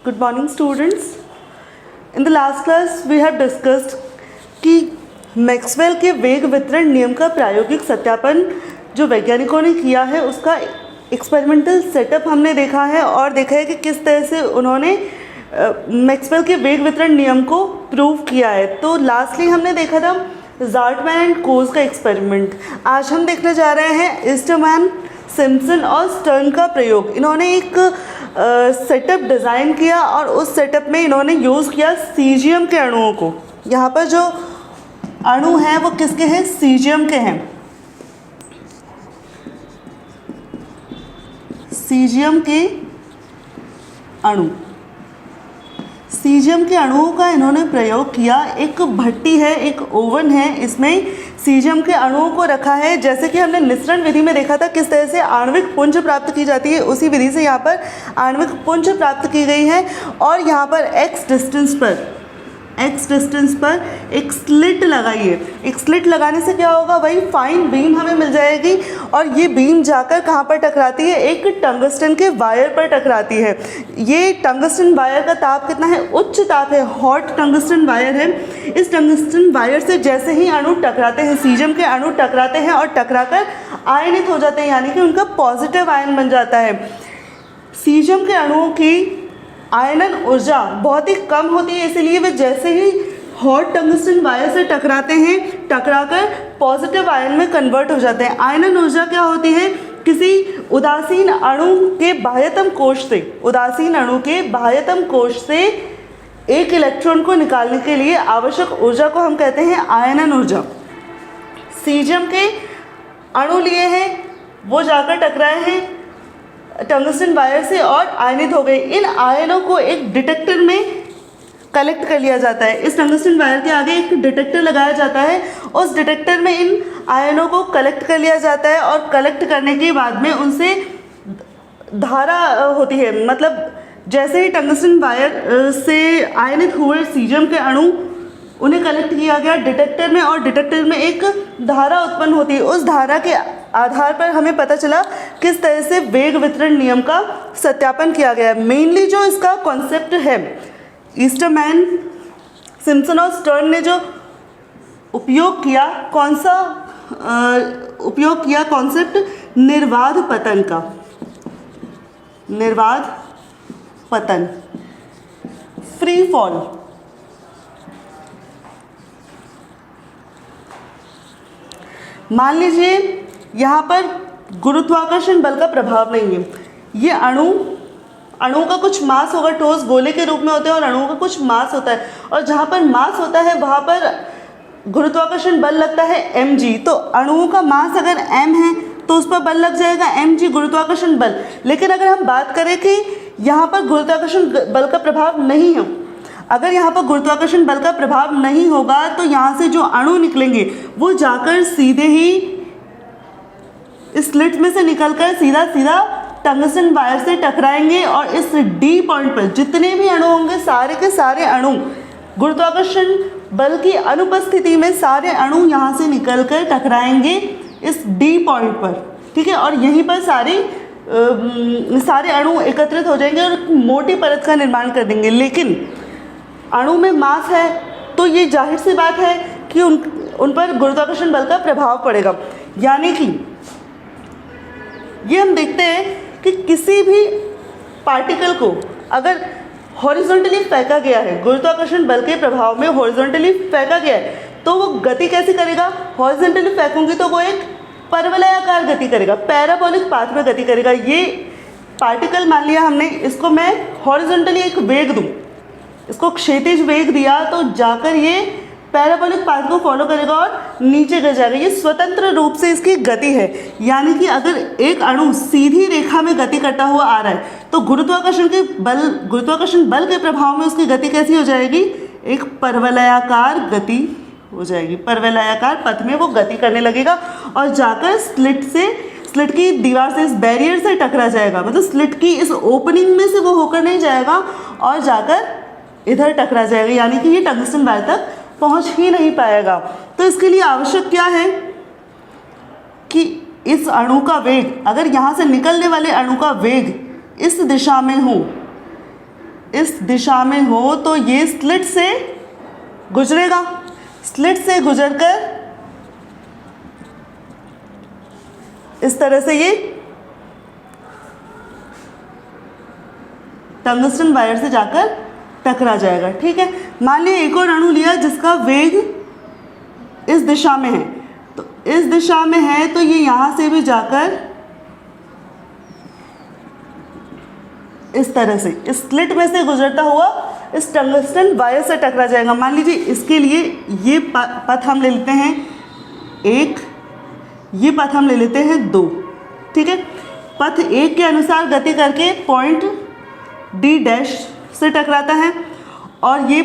Good morning, students. In the last class, we have discussed कि Maxwell के वेग वितरण नियम का प्रायोगिक सत्यापन जो वैज्ञानिकों ने किया है उसका एक्सपेरिमेंटल सेटअप हमने देखा है और देखा है कि किस तरह से उन्होंने मैक्सवेल के वेग वितरण नियम को प्रूव किया है। तो लास्टली हमने देखा था ज़ार्टमैन एंड कोज का एक्सपेरिमेंट। आज हम देखने जा रहे हैं ईस्टरमैन, सिम्पसन और स्टर्न का प्रयोग। इन्होंने एक सेटअप डिज़ाइन किया और उस सेटअप में इन्होंने यूज़ किया सीजियम के अणुओं को। यहाँ पर जो अणु हैं वो किसके हैं? सीजियम के हैं। सीजियम के अणु, सीजियम के अणुओं का इन्होंने प्रयोग किया। एक भट्टी है, एक ओवन है, इसमें सीजियम के अणुओं को रखा है। जैसे कि हमने निस्सरण विधि में देखा था किस तरह से आणविक पुंज प्राप्त की जाती है, उसी विधि से यहाँ पर आणविक पुंज प्राप्त की गई है। और यहाँ पर x डिस्टेंस पर एक स्लिट लगाइए। एक स्लिट लगाने से क्या होगा? वही फाइन बीम हमें मिल जाएगी और ये बीम जाकर कहाँ पर टकराती है? एक टंगस्टन के वायर पर टकराती है। ये टंगस्टन वायर का ताप कितना है? उच्च ताप है, हॉट टंगस्टन वायर है। इस टंगस्टन वायर से जैसे ही अणु टकराते हैं, सीजियम के अणु टकराते हैं और टकराकर आयनित हो जाते हैं, यानी कि उनका पॉजिटिव आयन बन जाता है। सीजियम के अणुओं की आयनन ऊर्जा बहुत ही कम होती है, इसलिए वे जैसे ही हॉट टंगस्टन वायर से टकराते हैं, टकराकर पॉजिटिव आयन में कन्वर्ट हो जाते हैं। आयनन ऊर्जा क्या होती है? किसी उदासीन अणु के बाह्यतम कोश से, उदासीन अणु के बाह्यतम कोश से एक इलेक्ट्रॉन को निकालने के लिए आवश्यक ऊर्जा को हम कहते हैं आयनन ऊर्जा। सीजियम के अणु लिए हैं, वो जाकर टकराए हैं टंगस्टन वायर से और आयनित हो गए। इन आयनों को एक डिटेक्टर में कलेक्ट कर लिया जाता है। इस टंगस्टन वायर के आगे एक डिटेक्टर लगाया जाता है। उस डिटेक्टर में इन आयनों को कलेक्ट कर लिया जाता है और कलेक्ट करने के बाद में उनसे धारा होती है। मतलब जैसे ही टंगस्टन वायर से आयनित हुए सीजियम के अणु, उन्हें कलेक्ट किया गया डिटेक्टर में और डिटेक्टर में एक धारा उत्पन्न होती है। उस धारा के आधार पर हमें पता चला किस तरह से वेग वितरण नियम का सत्यापन किया गया। मेनली जो इसका कॉन्सेप्ट है, ईस्टरमैन, सिम्पसन और स्टर्न ने जो उपयोग किया, कौन सा उपयोग किया कॉन्सेप्ट? निर्वाध पतन का। निर्वाध पतन, फ्री फॉल। मान लीजिए यहाँ पर गुरुत्वाकर्षण बल का प्रभाव नहीं है। ये अणु का कुछ मास होगा, ठोस गोले के रूप में होते हैं और अणुओं का कुछ मास होता है, और जहाँ पर मास होता है वहाँ पर गुरुत्वाकर्षण बल लगता है mg। तो अणुओं का मास अगर m है तो उस पर बल लग जाएगा mg, गुरुत्वाकर्षण बल। लेकिन अगर हम बात करें कि यहाँ पर गुरुत्वाकर्षण बल का प्रभाव नहीं है, अगर यहाँ पर गुरुत्वाकर्षण बल का प्रभाव नहीं होगा तो यहाँ से जो अणु निकलेंगे वो जाकर सीधे ही इस स्लिट में से निकलकर सीधा टंगस्टन वायर से टकराएंगे और इस डी पॉइंट पर जितने भी अणु होंगे, सारे के सारे अणु गुरुत्वाकर्षण बल की अनुपस्थिति में सारे अणु यहाँ से निकलकर टकराएंगे इस डी पॉइंट पर, ठीक है। और यहीं पर सारे अणु एकत्रित हो जाएंगे और मोटी परत का निर्माण कर देंगे। लेकिन अणु में मास है तो ये जाहिर सी बात है कि उन पर गुरुत्वाकर्षण बल का प्रभाव पड़ेगा। यानी कि ये हम देखते हैं कि किसी भी पार्टिकल को अगर हॉरिजॉन्टली फेंका गया है, गुरुत्वाकर्षण बल के प्रभाव में हॉरिजॉन्टली फेंका गया है, तो वो गति कैसे करेगा? हॉरिजॉन्टली फेंकूंगी तो वो एक परवलयाकार गति करेगा, पैराबोलिक पाथ में गति करेगा। ये पार्टिकल मान लिया हमने, इसको मैं हॉरिजॉन्टली एक वेग दूँ, इसको क्षैतिज वेग दिया तो जाकर ये पैराबोलिक पाथ को फॉलो करेगा और नीचे गिर जाएगा। ये स्वतंत्र रूप से इसकी गति है। यानी कि अगर एक अणु सीधी रेखा में गति करता हुआ आ रहा है तो गुरुत्वाकर्षण बल के प्रभाव में उसकी गति कैसी हो जाएगी? एक परवलयाकार गति हो जाएगी। परवलयाकार पथ में वो गति करने लगेगा और जाकर स्लिट की दीवार से, इस बैरियर से टकरा जाएगा। मतलब स्लिट की इस ओपनिंग में से वो होकर नहीं जाएगा और जाकर इधर टकरा जाएगा, यानी कि ये टंगस्टन वायर तक पहुंच ही नहीं पाएगा। तो इसके लिए आवश्यक क्या है कि इस अणु का वेग, अगर यहाँ से निकलने वाले अणु का वेग इस दिशा में हो इस दिशा में हो तो ये स्लिट से गुजरेगा, स्लिट से गुजरकर इस तरह से ये टंगस्टन वायर से जाकर टकरा जाएगा। ठीक है, मान लिया एक और अणु लिया जिसका वेग इस दिशा में है, तो इस दिशा में है तो ये यहां से भी जाकर इस तरह से इस स्लिट में से गुजरता हुआ इस टंगस्टन वायर से टकरा जाएगा। मान लीजिए इसके लिए ये पथ हम ले लेते हैं 1, ये पथ हम ले लेते हैं 2। ठीक है, पथ 1 के अनुसार गति करके पॉइंट डी डैश से टकराता है और ये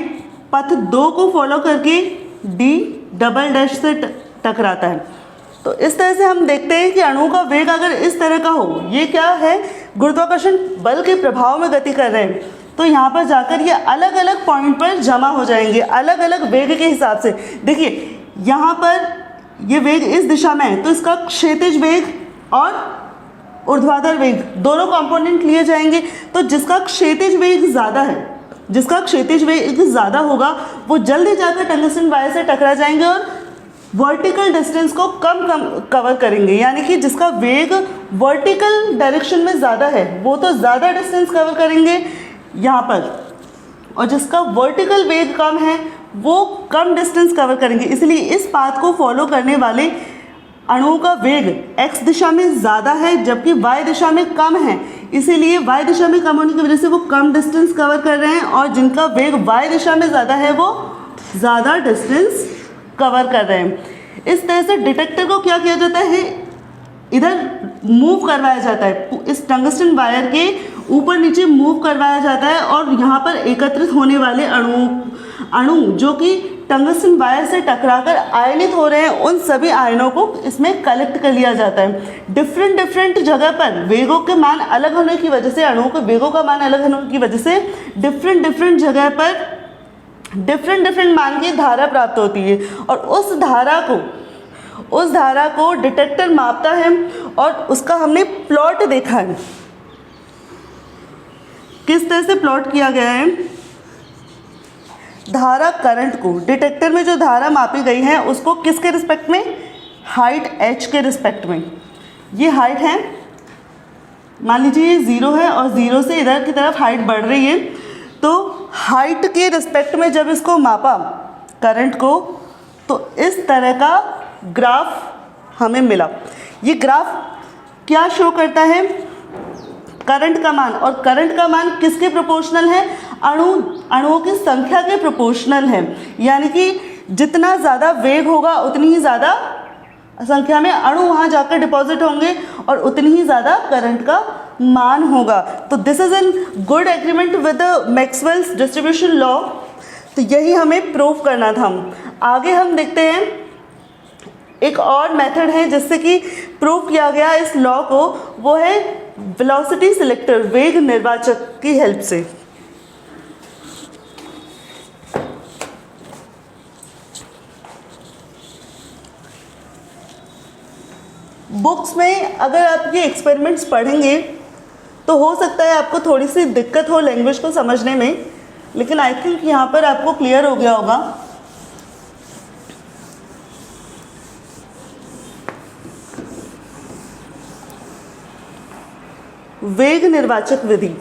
पथ 2 को फॉलो करके डी डबल डैश से टकराता है। तो इस तरह से हम देखते हैं कि अणु का वेग अगर इस तरह का हो, ये क्या है, गुरुत्वाकर्षण बल के प्रभाव में गति कर रहे हैं, तो यहाँ पर जाकर ये अलग अलग पॉइंट पर जमा हो जाएंगे अलग अलग वेग के हिसाब से। देखिए यहाँ पर ये वेग इस दिशा में है तो इसका क्षैतिज वेग और ऊर्ध्वाधर वेग दोनों कंपोनेंट लिए जाएंगे। तो जिसका क्षैतिज वेग ज़्यादा है, जिसका क्षैतिज वेग ज़्यादा होगा वो जल्दी जाकर टंगस्टन वायर से टकरा जाएंगे और वर्टिकल डिस्टेंस को कम कवर करेंगे। यानी कि जिसका वेग वर्टिकल डायरेक्शन में ज़्यादा है वो तो ज़्यादा डिस्टेंस कवर करेंगे यहाँ पर, और जिसका वर्टिकल वेग कम है वो कम डिस्टेंस कवर करेंगे। इसलिए इस पाथ को फॉलो करने वाले अणुओं का वेग x दिशा में ज़्यादा है जबकि y दिशा में कम है। इसीलिए y दिशा में कम होने की वजह से वो कम डिस्टेंस कवर कर रहे हैं और जिनका वेग y दिशा में ज़्यादा है वो ज़्यादा डिस्टेंस कवर कर रहे हैं। इस तरह से डिटेक्टर को क्या किया जाता है, इधर मूव करवाया जाता है, इस टंगस्टन वायर के ऊपर नीचे मूव करवाया जाता है और यहाँ पर एकत्रित होने वाले अणु जो कि टंगस्टन वायर से टकराकर आयनित हो रहे हैं उन सभी आयनों को इसमें कलेक्ट कर लिया जाता है। डिफरेंट जगह पर वेगों के मान अलग होने की वजह से, अणुओं के वेगों का मान अलग होने की वजह से डिफरेंट जगह पर डिफरेंट मान की धारा प्राप्त होती है और उस धारा को डिटेक्टर मापता है और उसका हमने प्लॉट देखा है। किस तरह से प्लॉट किया गया है, धारा करंट को, डिटेक्टर में जो धारा मापी गई है उसको किसके रिस्पेक्ट में, हाइट h के रिस्पेक्ट में। ये हाइट है, मान लीजिए ये 0 है और 0 से इधर की तरफ हाइट बढ़ रही है, तो हाइट के रिस्पेक्ट में जब इसको मापा करंट को तो इस तरह का ग्राफ हमें मिला। ये ग्राफ क्या शो करता है, करंट का मान, और करंट का मान किसके प्रोपोर्शनल है, अणुओं की संख्या के प्रोपोर्शनल है। यानी कि जितना ज़्यादा वेग होगा उतनी ही ज़्यादा संख्या में अणु वहाँ जाकर डिपॉजिट होंगे और उतनी ही ज़्यादा करंट का मान होगा। तो this is an good agreement with Maxwell's distribution law. तो यही हमें प्रूव करना था। आगे हम देखते हैं एक और मेथड है जिससे कि प्रूव किया गया इस लॉ को, वो है वेलोसिटी सिलेक्टर, वेग निर्वाचक की हेल्प से। बुक्स में अगर आप ये एक्सपेरिमेंट्स पढ़ेंगे तो हो सकता है आपको थोड़ी सी दिक्कत हो लैंग्वेज को समझने में, लेकिन आई थिंक यहाँ पर आपको क्लियर हो गया होगा। वेग निर्वाचक विधि,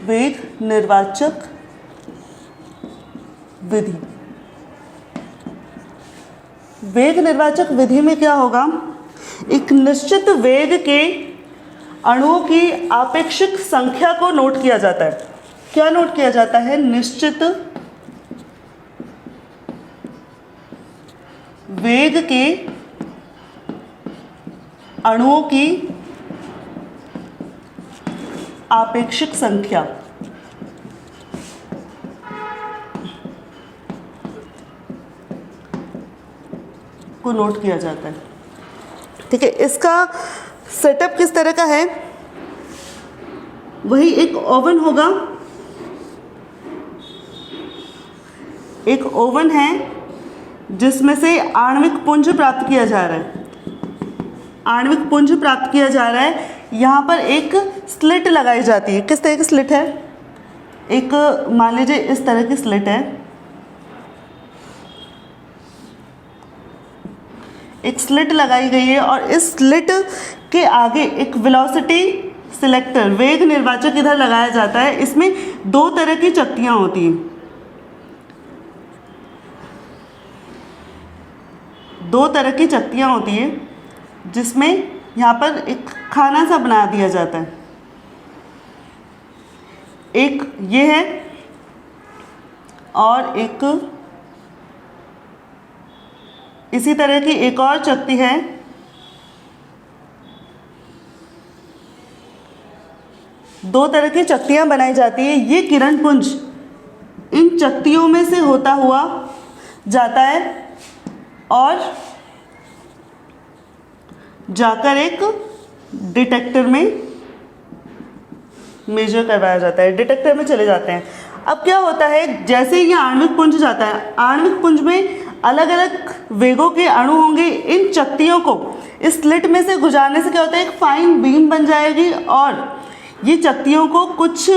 वेग निर्वाचक विधि। वेग निर्वाचक विधि में क्या होगा, एक निश्चित वेग के अणुओं की आपेक्षिक संख्या को नोट किया जाता है। क्या नोट किया जाता है, निश्चित वेग के अणुओं की आपेक्षिक संख्या को नोट किया जाता है। ठीक है, इसका सेटअप किस तरह का है, वही एक ओवन होगा, एक ओवन है जिसमें से आणविक पुंज प्राप्त किया जा रहा है, आणविक पुंज प्राप्त किया जा रहा है। यहाँ पर एक स्लिट लगाई जाती है। किस तरह की स्लिट है? एक मान लीजिए इस तरह की स्लिट है, एक स्लिट लगाई गई है और इस स्लिट के आगे एक वेलोसिटी सिलेक्टर, वेग निर्वाचक इधर लगाया जाता है। इसमें दो तरह की चक्तियाँ होती हैं, दो तरह की चक्तियाँ होती हैं जिसमें यहाँ पर एक खाना सा बना दिया जाता है। एक ये है और एक इसी तरह की एक और चक्ति है। दो तरह की चक्तियाँ बनाई जाती है। ये किरण पुंज इन चक्तियों में से होता हुआ जाता है और जाकर एक डिटेक्टर में मेजर करवाया जाता है, डिटेक्टर में चले जाते हैं। अब क्या होता है, जैसे ही ये आणविक पुंज जाता है, आणविक पुंज में अलग अलग वेगों के अणु होंगे। इन चक्तियों को इस स्लिट में से गुजारने से क्या होता है, एक फाइन बीम बन जाएगी और ये चक्तियों को कुछ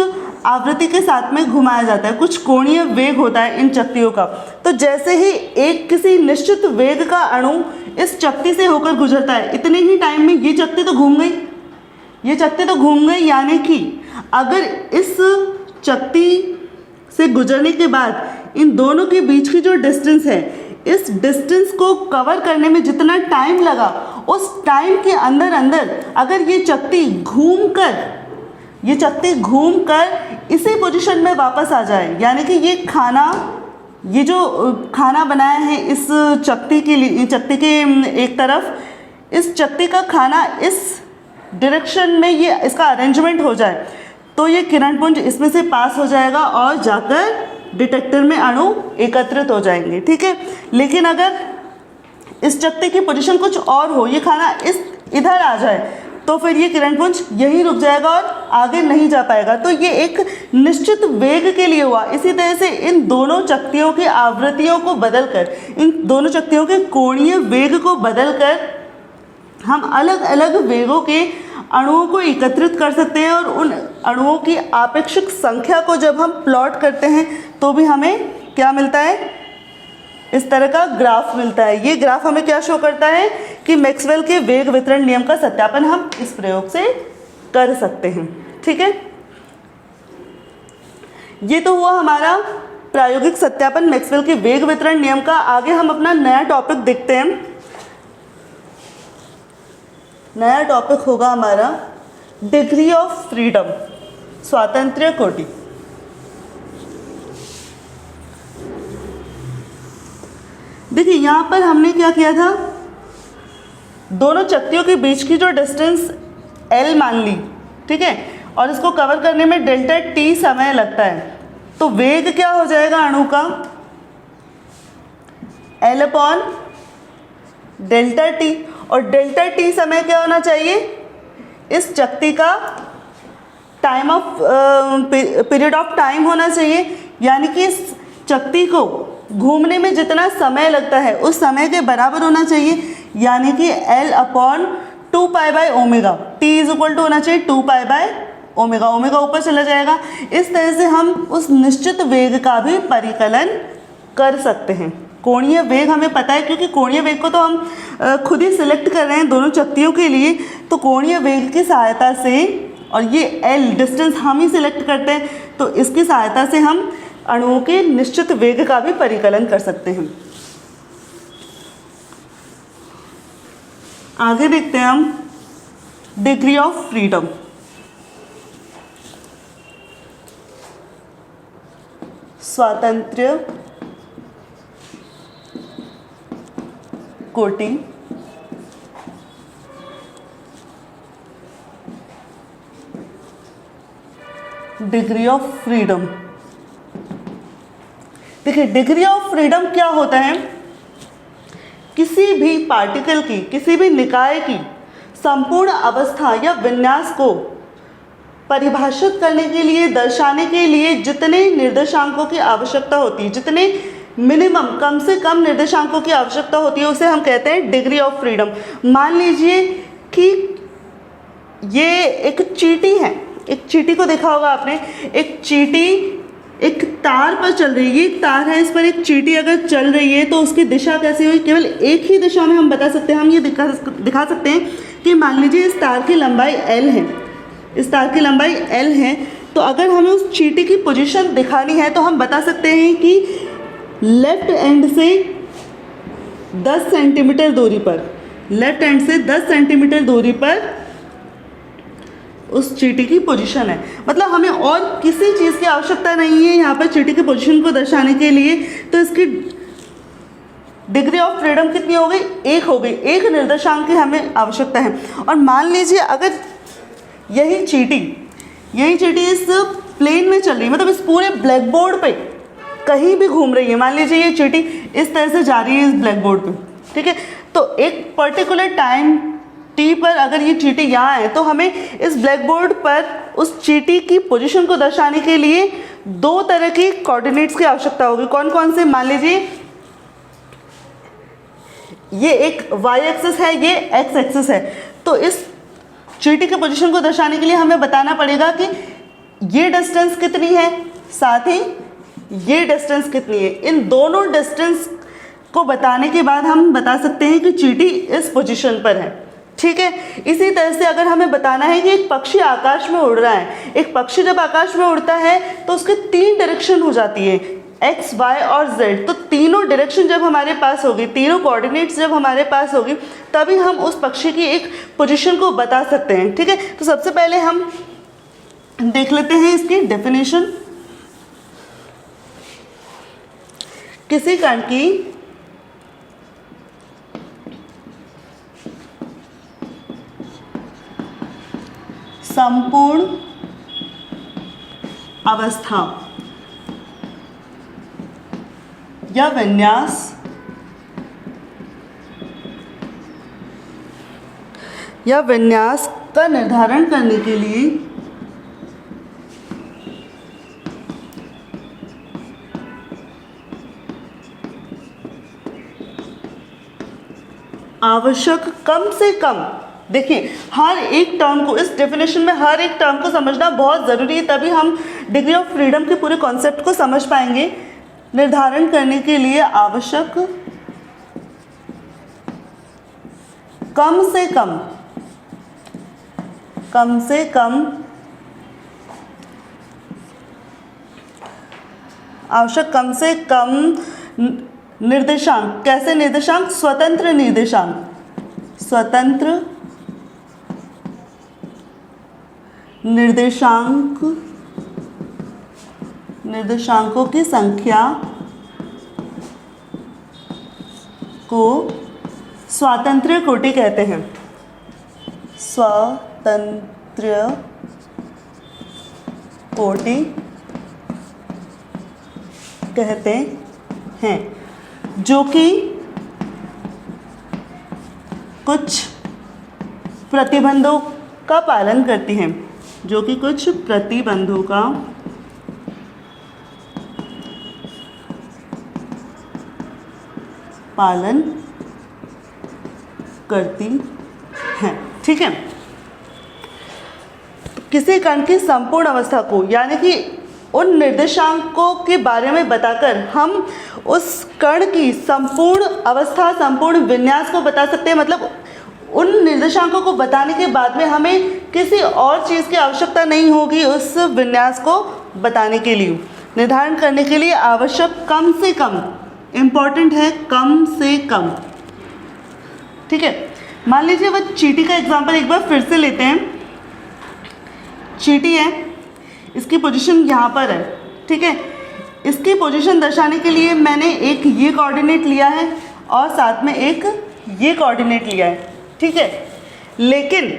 आवृत्ति के साथ में घुमाया जाता है, कुछ कोणीय वेग होता है इन चक्तियों का। तो जैसे ही एक किसी निश्चित वेग का अणु इस चक्ति से होकर गुजरता है, इतने ही टाइम में ये चक्ति तो घूम गई, ये चक्ति तो घूम गई। यानी कि अगर इस चक्ति से गुजरने के बाद इन दोनों के बीच की जो डिस्टेंस है, इस डिस्टेंस को कवर करने में जितना टाइम लगा, उस टाइम के अंदर अंदर अगर ये चक्ति घूमकर इसी पोजीशन में वापस आ जाए, यानी कि ये जो खाना बनाया है इस चक्ति के लिए, चक्ति के एक तरफ इस चक्ति का खाना इस डायरेक्शन में ये इसका अरेंजमेंट हो जाए, तो ये किरण पुंज इसमें से पास हो जाएगा और जाकर डिटेक्टर में अणु एकत्रित हो जाएंगे। ठीक है, लेकिन अगर इस चक्ति की पोजीशन कुछ और हो, ये खाना इधर आ जाए, तो फिर ये किरण पुंज यहीं रुक जाएगा और आगे नहीं जा पाएगा। तो ये एक निश्चित वेग के लिए हुआ। इसी तरह से इन दोनों चक्तियों की आवृत्तियों को बदलकर, इन दोनों चक्तियों के कोणीय वेग को बदलकर हम अलग अलग वेगों के अणुओं को एकत्रित कर सकते हैं और उन अणुओं की आपेक्षिक संख्या को जब हम प्लॉट करते हैं तो भी हमें क्या मिलता है, इस तरह का ग्राफ मिलता है। ये ग्राफ हमें क्या शो करता है कि मैक्सवेल के वेग वितरण नियम का सत्यापन हम इस प्रयोग से कर सकते हैं। ठीक है, ये तो हुआ हमारा प्रायोगिक सत्यापन मैक्सवेल के वेग वितरण नियम का। आगे हम अपना नया टॉपिक देखते हैं। नया टॉपिक होगा हमारा डिग्री ऑफ फ्रीडम, स्वातंत्र्य कोटि। देखिए यहाँ पर हमने क्या किया था, दोनों चक्तियों के बीच की जो डिस्टेंस L मान ली, ठीक है, और इसको कवर करने में डेल्टा T समय लगता है। तो वेग क्या हो जाएगा अणु का, L अपॉन डेल्टा T, और डेल्टा T समय क्या होना चाहिए, इस चक्ति का time of period of time होना चाहिए। यानी कि इस चक्ति को घूमने में जितना समय लगता है उस समय के बराबर होना चाहिए, यानी कि L upon 2 pi by omega, T is equal to होना चाहिए 2 पाई बाय ओमेगा, ओमेगा ऊपर चला जाएगा। इस तरह से हम उस निश्चित वेग का भी परिकलन कर सकते हैं। कोणीय वेग हमें पता है, क्योंकि कोणीय वेग को तो हम खुद ही सिलेक्ट कर रहे हैं दोनों चक्तियों के लिए, तो कोणीय वेग की सहायता से, और ये L डिस्टेंस हम ही सिलेक्ट करते हैं, तो इसकी सहायता से हम अणुओं के निश्चित वेग का भी परिकलन कर सकते हैं। आगे देखते हैं हम डिग्री ऑफ फ्रीडम। स्वातंत्र्य कोटि डिग्री ऑफ फ्रीडम। देखिए डिग्री ऑफ फ्रीडम क्या होता है, किसी भी पार्टिकल की, किसी भी निकाय की संपूर्ण अवस्था या विन्यास को परिभाषित करने के लिए, दर्शाने के लिए जितने निर्देशांकों की आवश्यकता होती है, जितने मिनिमम कम से कम निर्देशांकों की आवश्यकता होती है, उसे हम कहते हैं डिग्री ऑफ फ्रीडम। मान लीजिए कि ये एक चींटी है, एक चींटी को देखा होगा आपने। एक चींटी एक तार पर चल रही है, ये एक तार है, इस पर एक चींटी अगर चल रही है तो उसकी दिशा कैसी हुई, केवल एक ही दिशा में हम बता सकते हैं। हम ये दिखा सकते हैं कि मान लीजिए इस तार की लंबाई L है, इस तार की लंबाई L है, तो अगर हमें उस चींटी की पोजीशन दिखानी है तो हम बता सकते हैं कि लेफ्ट एंड से 10 सेंटीमीटर दूरी पर, लेफ्ट एंड से 10 सेंटीमीटर दूरी पर उस चींटी की पोजीशन है। मतलब हमें और किसी चीज़ की आवश्यकता नहीं है यहाँ पर चींटी की पोजीशन को दर्शाने के लिए। तो इसकी डिग्री ऑफ फ्रीडम कितनी हो गई, 1 हो गई। एक निर्देशांक की हमें आवश्यकता है। और मान लीजिए अगर यही चींटी इस प्लेन में चल रही है, मतलब इस पूरे ब्लैक बोर्ड पे कहीं भी घूम रही है, मान लीजिए ये चींटी इस तरह से जा रही है इस ब्लैक बोर्ड पे, ठीक है, तो एक पर्टिकुलर टाइम टी पर अगर ये चींटी यहाँ है तो हमें इस ब्लैक बोर्ड पर उस चींटी की पोजीशन को दर्शाने के लिए 2 तरह की कोऑर्डिनेट्स की आवश्यकता होगी। कौन कौन से, मान लीजिए ये एक y एक्सिस है, ये x एक्सिस है, तो इस चींटी के पोजीशन को दर्शाने के लिए हमें बताना पड़ेगा कि ये डिस्टेंस कितनी है, साथ ही ये डिस्टेंस कितनी है। इन दोनों डिस्टेंस को बताने के बाद हम बता सकते हैं कि चींटी इस पोजीशन पर है, ठीक है। इसी तरह से अगर हमें बताना है कि एक पक्षी आकाश में उड़ रहा है, एक पक्षी जब आकाश में उड़ता है तो उसके 3 डायरेक्शन हो जाती है, x, y और z। तो तीनों डायरेक्शन जब हमारे पास होगी, तीनों कोऑर्डिनेट्स जब हमारे पास होगी, तभी हम उस पक्षी की एक पोजीशन को बता सकते हैं, ठीक है। तो सबसे पहले हम देख लेते हैं इसकी डेफिनेशन। किसी कण की संपूर्ण अवस्था या विन्यास का निर्धारण करने के लिए आवश्यक कम से कम, देखिए हर एक टर्म को, इस डेफिनेशन में हर एक टर्म को समझना बहुत ज़रूरी है, तभी हम डिग्री ऑफ फ्रीडम के पूरे कॉन्सेप्ट को समझ पाएंगे। निर्धारण करने के लिए आवश्यक कम से कम आवश्यक कम से कम निर्देशांक। कैसे निर्देशांक, स्वतंत्र निर्देशांकों की संख्या को स्वातंत्र्य कोटि कहते हैं, स्वातंत्र्य कोटि कहते हैं, जो कि कुछ प्रतिबंधों का पालन करती हैं, जो कि कुछ प्रतिबंधों का पालन करती हैं, ठीक है। किसी कण की संपूर्ण अवस्था को, यानी कि उन निर्देशांकों के बारे में बताकर हम उस कण की संपूर्ण अवस्था, संपूर्ण विन्यास को बता सकते हैं। मतलब उन निर्देशांकों को बताने के बाद में हमें किसी और चीज़ की आवश्यकता नहीं होगी उस विन्यास को बताने के लिए। निर्धारण करने के लिए आवश्यक कम से कम, इम्पॉर्टेंट है कम से कम, ठीक है। मान लीजिए वो चींटी का एग्जांपल एक बार फिर से लेते हैं। चींटी है, इसकी पोजीशन यहाँ पर है, ठीक है। इसकी पोजीशन दर्शाने के लिए मैंने एक ये कोऑर्डिनेट लिया है और साथ में एक ये कोऑर्डिनेट लिया है, ठीक है। लेकिन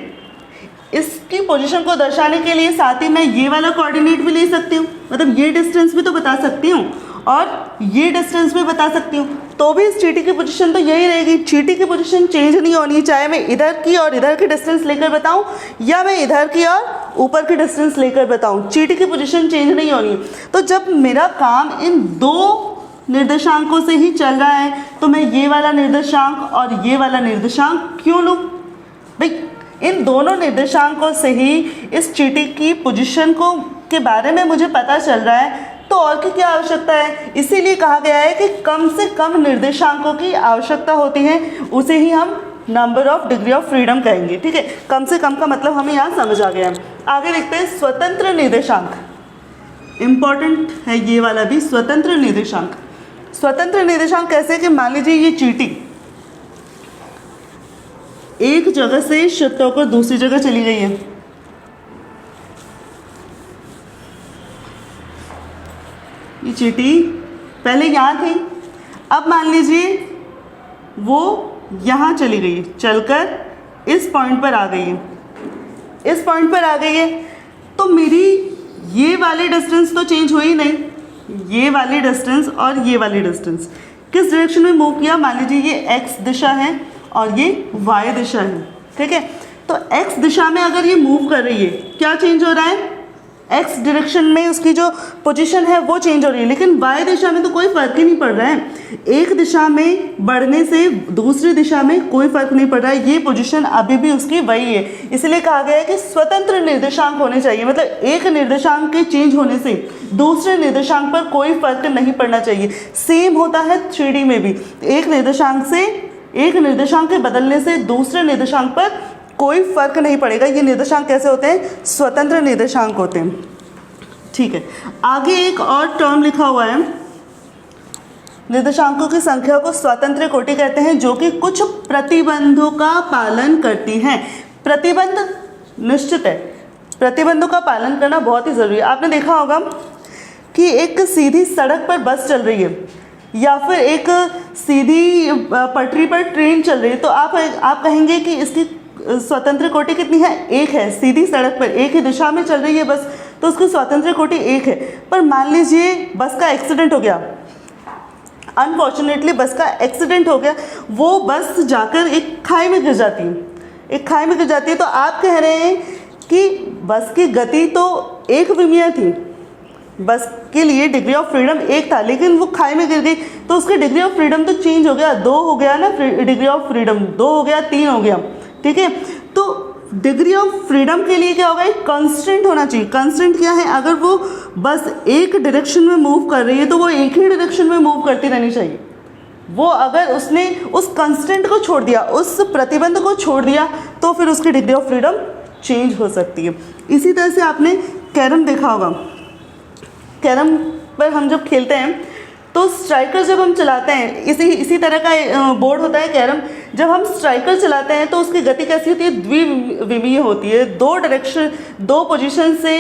इसकी पोजीशन को दर्शाने के लिए साथ ही मैं ये वाला कोऑर्डिनेट भी ले सकती हूँ, मतलब ये डिस्टेंस भी तो बता सकती हूँ और ये डिस्टेंस भी बता सकती हूँ, तो भी इस चींटी की पोजीशन तो यही रहेगी। चींटी की पोजीशन चेंज नहीं होनी, चाहे मैं इधर की और इधर की डिस्टेंस लेकर बताऊँ या मैं इधर की और ऊपर की डिस्टेंस लेकर बताऊँ, चींटी की पोजीशन चेंज नहीं होनी। तो जब मेरा काम इन 2 निर्देशांकों से ही चल रहा है तो मैं ये वाला निर्देशांक और ये वाला निर्देशांक क्यों लूँ भाई? इन दोनों निर्देशांकों से ही इस चीटी की पोजीशन को के बारे में मुझे पता चल रहा है, तो और की क्या आवश्यकता है। इसीलिए कहा गया है कि कम से कम निर्देशांकों की आवश्यकता होती है, उसे ही हम number of degree of freedom कहेंगे। ठीक है, कम से कम का मतलब हमें यहाँ समझ आ गया है। आगे देखते हैं स्वतंत्र निर्देशांक। इम्पॉर्टेंट है ये वाला भी, स्वतंत्र निर्देशांक। स्वतंत्र निर्देशांक कैसे कि मान लीजिए ये चीटी एक जगह से शिफ्ट होकर दूसरी जगह चली गई है, ये चीटी पहले यहाँ थी, अब मान लीजिए वो यहाँ चली गई है, चलकर इस पॉइंट पर आ गई है, इस पॉइंट पर आ गई है, तो मेरी ये वाली डिस्टेंस तो चेंज हुई नहीं, ये वाली डिस्टेंस और ये वाली डिस्टेंस किस डायरेक्शन में मूव किया। मान लीजिए ये x दिशा है और ये y दिशा है। ठीक है, तो x दिशा में अगर ये मूव कर रही है, क्या चेंज हो रहा है, x डायरेक्शन में उसकी जो पोजीशन है वो चेंज हो रही है, लेकिन y दिशा में तो कोई फर्क ही नहीं पड़ रहा है। एक दिशा में बढ़ने से दूसरी दिशा में कोई फर्क नहीं पड़ रहा है, ये पोजीशन अभी भी उसकी वही है। इसलिए कहा गया है कि स्वतंत्र निर्देशांक होने चाहिए, मतलब एक निर्देशांक के चेंज होने से दूसरे निर्देशांक पर कोई फर्क नहीं पड़ना चाहिए। सेम होता है 3D में भी, एक निर्देशांक के बदलने से दूसरे निर्देशांक पर कोई फर्क नहीं पड़ेगा। ये निर्देशांक कैसे होते हैं, स्वतंत्र निर्देशांक होते हैं। ठीक है, आगे एक और टर्म लिखा हुआ है, निर्देशांकों की संख्या को स्वतंत्र कोटि कहते हैं, जो कि कुछ प्रतिबंधों का पालन करती हैं। प्रतिबंध निश्चित है, प्रतिबंधों का पालन करना बहुत ही जरूरी है। आपने देखा होगा कि एक सीधी सड़क पर बस चल रही है या फिर एक सीधी पटरी पर ट्रेन चल रही है, तो आप कहेंगे कि इसकी स्वतंत्र कोटि कितनी है, एक है। सीधी सड़क पर एक ही दिशा में चल रही है बस, तो उसकी स्वतंत्र कोटि एक है। पर मान लीजिए बस का एक्सीडेंट हो गया, अनफॉर्चुनेटली बस का एक्सीडेंट हो गया, वो बस जाकर एक खाई में गिर जाती है, एक खाई में गिर जाती है, तो आप कह रहे हैं कि बस की गति तो एक विमीय थी, बस के लिए डिग्री ऑफ फ्रीडम एक था, लेकिन वो खाई में गिर गई, तो उसकी डिग्री ऑफ फ्रीडम तो चेंज हो गया, 2 हो गया ना, डिग्री ऑफ फ्रीडम 2 हो गया, 3 हो गया। ठीक है, तो डिग्री ऑफ फ्रीडम के लिए क्या होगा, एक कंस्टेंट होना चाहिए। कंस्टेंट क्या है, अगर वो बस एक डायरेक्शन में मूव कर रही है तो वो एक ही डायरेक्शन में मूव करती रहनी चाहिए। वो अगर उसने उस कंस्टेंट को छोड़ दिया, उस प्रतिबंध को छोड़ दिया, तो फिर उसकी डिग्री ऑफ फ्रीडम चेंज हो सकती है। इसी तरह से आपने कैरम देखा होगा, कैरम पर हम जब खेलते हैं तो स्ट्राइकर जब हम चलाते हैं, इसी तरह का बोर्ड होता है कैरम, जब हम स्ट्राइकर चलाते हैं तो उसकी गति कैसी होती है, द्विविमीय होती है। 2 डायरेक्शन, 2 पोजीशन से,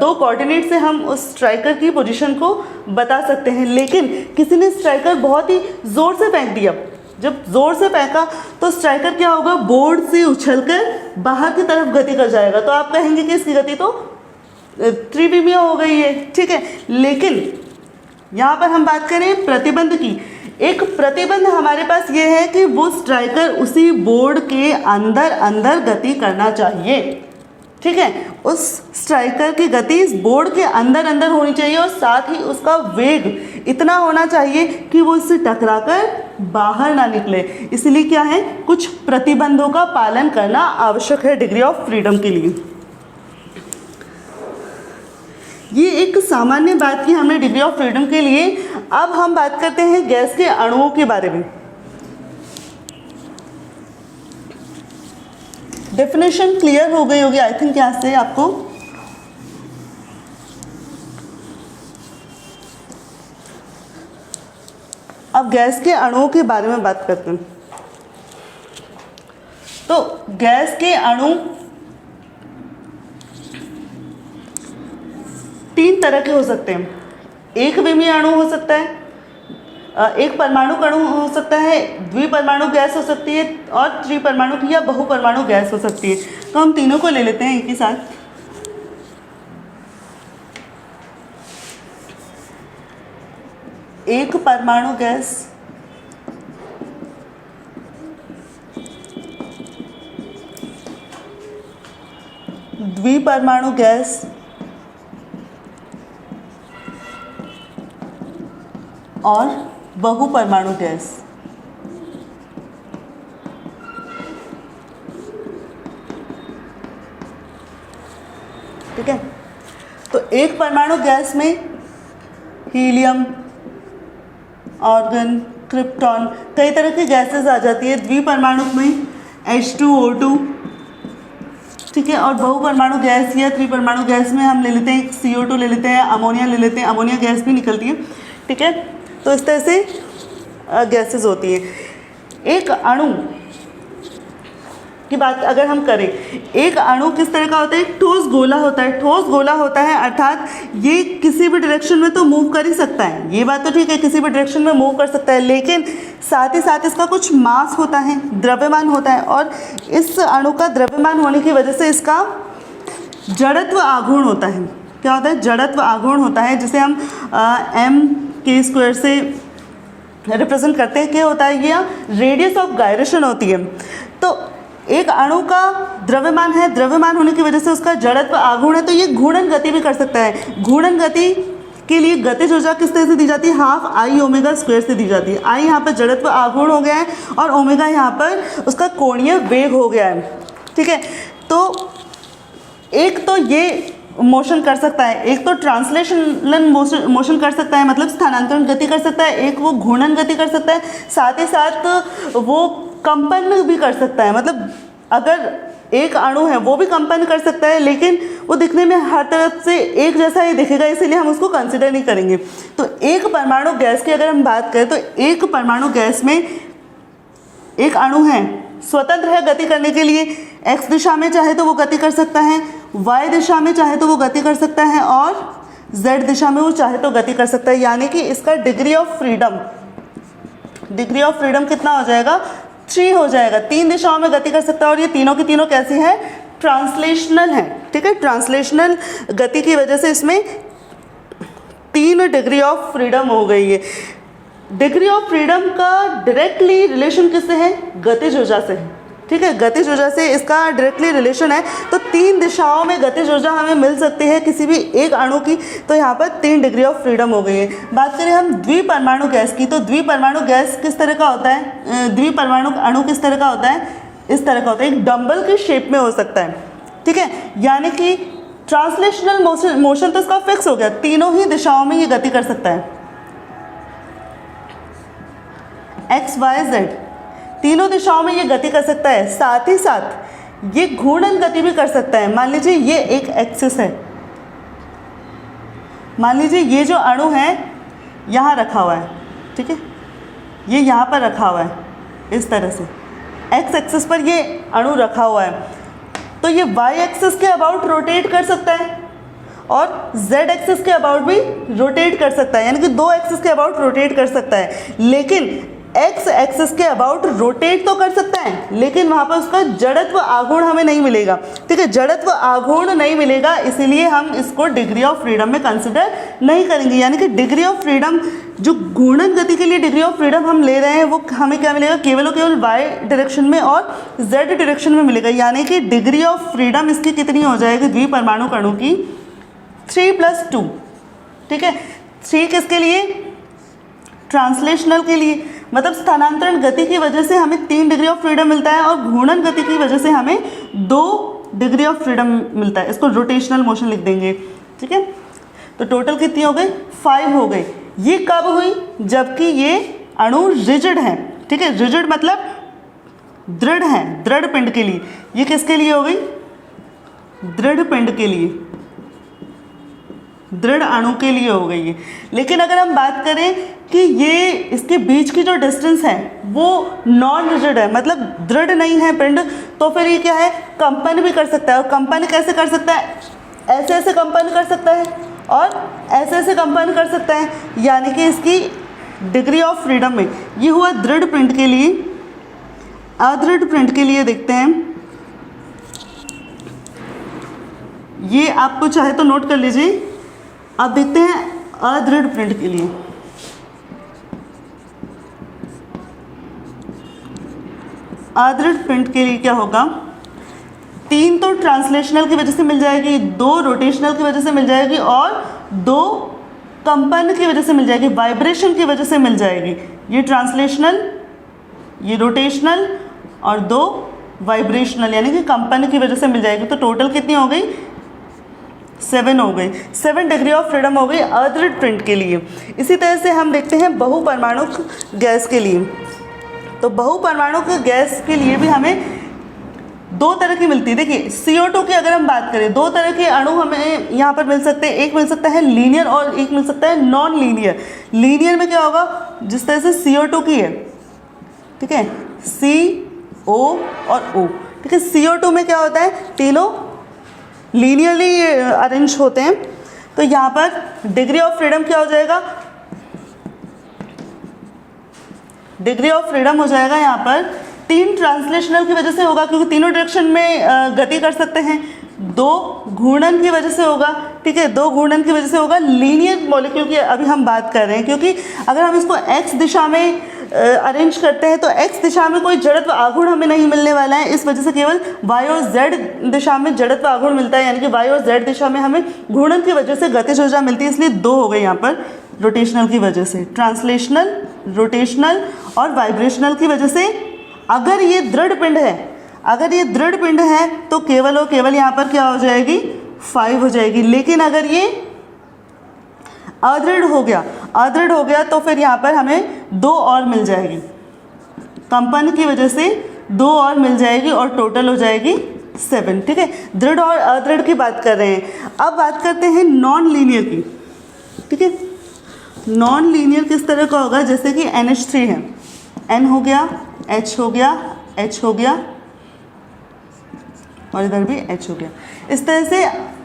2 कोऑर्डिनेट से हम उस स्ट्राइकर की पोजीशन को बता सकते हैं। लेकिन किसी ने स्ट्राइकर बहुत ही ज़ोर से फेंक दिया, जब ज़ोर से फेंका तो स्ट्राइकर क्या होगा, बोर्ड से उछलकर बाहर की तरफ गति कर जाएगा, तो आप कहेंगे कि इसकी गति तो त्रिविमीय हो गई है। ठीक है, लेकिन यहाँ पर हम बात करें प्रतिबंध की। एक प्रतिबंध हमारे पास ये है कि वो स्ट्राइकर उसी बोर्ड के अंदर अंदर गति करना चाहिए। ठीक है, उस स्ट्राइकर की गति इस बोर्ड के अंदर अंदर होनी चाहिए और साथ ही उसका वेग इतना होना चाहिए कि वो इससे टकराकर बाहर ना निकले। इसलिए क्या है, कुछ प्रतिबंधों का पालन करना आवश्यक है डिग्री ऑफ फ्रीडम के लिए। ये एक सामान्य बात की हमने डिग्री ऑफ फ्रीडम के लिए। अब हम बात करते हैं गैस के अणुओं के बारे में। डेफिनेशन क्लियर हो गई होगी आई थिंक यहाँ से आपको। अब गैस के अणुओं के बारे में बात करते हैं। तो गैस के अणु 3 तरह के हो सकते हैं। एक विमीय अणु हो सकता है, एक परमाणु अणु हो सकता है, द्विपरमाणु गैस हो सकती है और त्रिपरमाणु या बहुपरमाणु गैस हो सकती है। तो हम तीनों को ले लेते हैं एक ही साथ। एक परमाणु गैस, द्विपरमाणु गैस और बहुपरमाणु गैस। ठीक है। तो एक परमाणु गैस में हीलियम, आर्गन, क्रिप्टॉन, कई तरह की गैसेस आ जाती है। द्विपरमाणु में H2O2, ठीक है। और बहुपरमाणु गैस या त्रिपरमाणु गैस में हम ले लेते हैं CO2 ले लेते हैं, अमोनिया ले लेते हैं, अमोनिया गैस भी निकलती है, ठीक है। तो इस तरह से गैसेस होती हैं। एक अणु की बात अगर हम करें, एक अणु किस तरह का होता है? ठोस गोला होता है। ठोस गोला होता है अर्थात ये किसी भी डायरेक्शन में तो मूव कर ही सकता है, ये बात तो ठीक है, किसी भी डायरेक्शन में मूव कर सकता है, लेकिन साथ ही साथ इसका कुछ मास होता है, द्रव्यमान होता है, और इस अणु का द्रव्यमान होने की वजह से इसका जड़त्व आघूर्ण होता है। क्या होता है? जड़त्व आघूर्ण होता है, जिसे हम m² से रिप्रेजेंट करते हैं। क्या होता है? ये रेडियस ऑफ गायरेशन होती है। तो एक अणु का द्रव्यमान है, द्रव्यमान होने की वजह से उसका जड़त्व आघूर्ण है, तो ये घूर्णन गति भी कर सकता है। घूर्णन गति के लिए गतिज ऊर्जा किस तरह से दी जाती है? ½ I⍵² से दी जाती है। I यहाँ पर जड़त्व आघूर्ण हो गया है और ओमेगा यहाँ पर उसका कोणीय वेग हो गया है, ठीक है। तो एक तो ये मोशन कर सकता है, एक तो ट्रांसलेशनल मोशन कर सकता है, मतलब स्थानांतरण गति कर सकता है, एक वो घूर्णन गति कर सकता है, साथ ही साथ वो कंपन भी कर सकता है। मतलब अगर एक अणु है वो भी कंपन कर सकता है, लेकिन वो दिखने में हर तरफ से एक जैसा ही दिखेगा, इसीलिए हम उसको कंसिडर नहीं करेंगे। तो एक परमाणु गैस की अगर हम बात करें, तो एक परमाणु गैस में एक अणु है, स्वतंत्र है गति करने के लिए। x दिशा में चाहे तो वो गति कर सकता है, y दिशा में चाहे तो वो गति कर सकता है, और z दिशा में वो चाहे तो गति कर सकता है। यानी कि इसका डिग्री ऑफ फ्रीडम कितना हो जाएगा? 3 हो जाएगा। 3 दिशाओं में गति कर सकता है, और ये तीनों की तीनों कैसी है? ट्रांसलेशनल है, ठीक है। ट्रांसलेशनल गति की वजह से इसमें 3 डिग्री ऑफ फ्रीडम हो गई है। डिग्री ऑफ फ्रीडम का डायरेक्टली रिलेशन किससे है? गतिज ऊर्जा से है, ठीक है। गतिज ऊर्जा से इसका डायरेक्टली रिलेशन है। तो 3 दिशाओं में गतिज ऊर्जा हमें मिल सकती है किसी भी एक अणु की, तो यहाँ पर 3 डिग्री ऑफ फ्रीडम हो गई है। बात करें हम द्विपरमाणु गैस की, तो द्विपरमाणु गैस किस तरह का होता है? द्विपरमाणु अणु किस तरह का होता है? इस तरह का होता है, एक डंबल की शेप में हो सकता है, ठीक है। यानी कि ट्रांसलेशनल मोशन तो इसका फिक्स हो गया, तीनों ही दिशाओं में ये गति कर सकता है, x, y, z तीनों दिशाओं में ये गति कर सकता है। साथ ही साथ ये घूर्णन गति भी कर सकता है। मान लीजिए ये एक एक्सिस है, मान लीजिए ये जो अणु है यहाँ रखा हुआ है, ठीक है, ये यहाँ पर रखा हुआ है इस तरह से, x एक्सिस पर ये अणु रखा हुआ है, तो ये y एक्सिस के अबाउट रोटेट कर सकता है और z एक्सिस के अबाउट भी रोटेट कर सकता है, यानी कि 2 एक्सिस के अबाउट रोटेट कर सकता है। लेकिन x एक्सिस के अबाउट रोटेट तो कर सकता है, लेकिन वहाँ पर उसका जड़त्व आघूर्ण हमें नहीं मिलेगा, ठीक है। जड़त्व आघूर्ण नहीं मिलेगा, इसीलिए हम इसको डिग्री ऑफ फ्रीडम में कंसिडर नहीं करेंगे। यानी कि डिग्री ऑफ फ्रीडम, जो घूर्णन गति के लिए डिग्री ऑफ फ्रीडम हम ले रहे हैं, वो हमें क्या मिलेगा? केवल और केवल y डायरेक्शन में और z डायरेक्शन में मिलेगा। यानी कि डिग्री ऑफ फ्रीडम इसकी कितनी हो जाएगी? द्विपरमाणु अणु की 3+2, ठीक है। 3 किसके लिए? ट्रांसलेशनल के लिए, मतलब स्थानांतरण गति की वजह से हमें 3 डिग्री ऑफ फ्रीडम मिलता है, और घूर्णन गति की वजह से हमें 2 डिग्री ऑफ फ्रीडम मिलता है। इसको रोटेशनल मोशन लिख देंगे, ठीक है। तो टोटल कितनी हो गई? 5 हो गई। ये कब हुई? जबकि ये अणु रिजिड है, ठीक है। रिजिड मतलब दृढ़ है, दृढ़ पिंड के लिए। ये किसके लिए हो गई? दृढ़ पिंड के लिए, दृढ़ अणु के लिए हो गई है। लेकिन अगर हम बात करें कि ये इसके बीच की जो डिस्टेंस है वो नॉन रिजिड है, मतलब दृढ़ नहीं है पिंड, तो फिर ये क्या है? कंपन भी कर सकता है। और कंपन कैसे कर सकता है? ऐसे ऐसे कंपन कर सकता है और ऐसे ऐसे कंपन कर सकता है। यानी कि इसकी डिग्री ऑफ फ्रीडम में ये हुआ दृढ़ पिंड के लिए। अदृढ़ पिंड के लिए देखते हैं, ये आपको चाहे तो नोट कर लीजिए। अब देखते हैं अदृढ़ पिंड के लिए। अदृढ़ पिंड के लिए क्या होगा? 3 तो ट्रांसलेशनल की वजह से मिल जाएगी, 2 रोटेशनल की वजह से मिल जाएगी, और 2 कंपन की वजह से मिल जाएगी, वाइब्रेशन की वजह से मिल जाएगी। ये ट्रांसलेशनल, ये रोटेशनल, और 2 वाइब्रेशनल यानी कि कंपन की वजह से मिल जाएगी। तो टोटल कितनी हो गई? 7 हो गई, 7 डिग्री ऑफ फ्रीडम हो गई अदृढ़ पिंड के लिए। इसी तरह से हम देखते हैं बहुपरमाणुक गैस के लिए। तो बहुपरमाणुक गैस के लिए भी हमें 2 तरह की मिलती है। देखिए CO2 की अगर हम बात करें, 2 तरह के अणु हमें यहाँ पर मिल सकते हैं। एक मिल सकता है लीनियर और एक मिल सकता है नॉन लीनियर। लीनियर में क्या होगा, जिस तरह से CO2 की है, ठीक है, CO और O, ठीक है। CO2 में क्या होता है, तीनों लीनियरली अरेंज होते हैं। तो यहाँ पर डिग्री ऑफ फ्रीडम क्या हो जाएगा, डिग्री ऑफ फ्रीडम हो जाएगा यहाँ पर 3 ट्रांसलेशनल की वजह से होगा, क्योंकि तीनों डायरेक्शन में गति कर सकते हैं। 2 घूर्णन की वजह से होगा, ठीक है, 2 घूर्णन की वजह से होगा। लीनियर मॉलिक्यूल की अभी हम बात कर रहे हैं, क्योंकि अगर हम इसको x दिशा में अरेंज करते हैं तो x दिशा में कोई जड़त्व आघूर्ण हमें नहीं मिलने वाला है। इस वजह से केवल y और z दिशा में जड़त्व आघूर्ण मिलता है, यानी कि y और z दिशा में हमें घूर्णन की वजह से गतिज ऊर्जा मिलती है। इसलिए 2 हो गए यहाँ पर रोटेशनल की वजह से, ट्रांसलेशनल, रोटेशनल और वाइब्रेशनल की वजह से। अगर ये दृढ़ पिंड है, अगर ये दृढ़ पिंड है तो केवल और केवल यहाँ पर क्या हो जाएगी, 5 हो जाएगी। लेकिन अगर ये अदृढ़ हो गया, अदृढ़ हो गया तो फिर यहाँ पर हमें 2 और मिल जाएगी, कंपन की वजह से 2 और मिल जाएगी और टोटल हो जाएगी 7, ठीक है। दृढ़ और अदृढ़ की बात कर रहे हैं। अब बात करते हैं नॉन लीनियर की, ठीक है। नॉन लीनियर किस तरह का होगा, जैसे कि NH3 है, N हो गया, H हो गया, H हो गया और इधर भी H हो गया। इस तरह से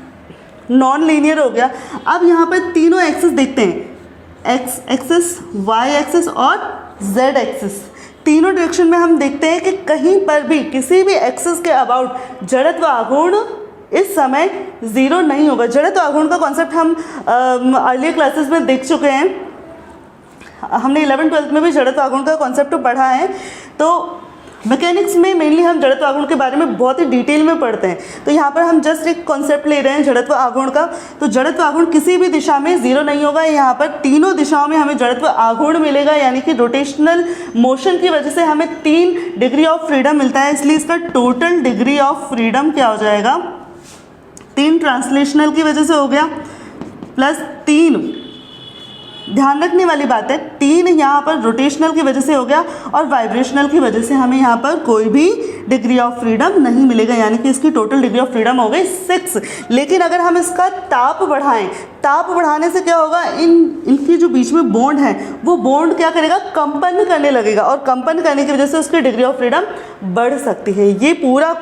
नॉन लीनियर हो गया। अब यहाँ पर तीनों एक्सिस देखते हैं, X एक्सिस, Y एक्सिस और Z एक्सिस। तीनों डायरेक्शन में हम देखते हैं कि कहीं पर भी किसी भी एक्सिस के अबाउट जड़त्व आघूर्ण इस समय 0 नहीं होगा। जड़त्व आघूर्ण का कॉन्सेप्ट हम अर्लियर क्लासेस में देख चुके हैं। हमने 11th-12th में भी जड़त्व आघूर्ण का कॉन्सेप्ट पढ़ा है। तो मैकेनिक्स में मेनली हम जड़त्व आघूर्ण के बारे में बहुत ही डिटेल में पढ़ते हैं। तो यहाँ पर हम जस्ट एक कॉन्सेप्ट ले रहे हैं जड़त्व आघूर्ण का। तो जड़त्व आघूर्ण किसी भी दिशा में 0 नहीं होगा। यहाँ पर तीनों दिशाओं में हमें जड़त्व आघूर्ण मिलेगा, यानी कि रोटेशनल मोशन की वजह से हमें 3 डिग्री ऑफ फ्रीडम मिलता है। इसलिए इसका टोटल डिग्री ऑफ फ्रीडम क्या हो जाएगा, 3 ट्रांसलेशनल की वजह से हो गया प्लस 3, ध्यान रखने वाली बात है, 3 यहाँ पर रोटेशनल की वजह से हो गया और वाइब्रेशनल की वजह से हमें यहाँ पर कोई भी डिग्री ऑफ फ्रीडम नहीं मिलेगा, यानी कि इसकी टोटल डिग्री ऑफ फ्रीडम हो गई 6। लेकिन अगर हम इसका ताप बढ़ाएं, ताप बढ़ाने से क्या होगा, इनकी जो बीच में बॉन्ड है वो बॉन्ड क्या करेगा, कंपन करने लगेगा और कंपन करने की वजह से उसकी डिग्री ऑफ फ्रीडम बढ़ सकती है। ये पूरा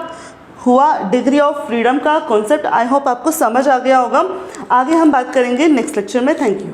हुआ डिग्री ऑफ फ्रीडम का कॉन्सेप्ट। आई होप आपको समझ आ गया होगा। आगे हम बात करेंगे नेक्स्ट लेक्चर में। Thank you.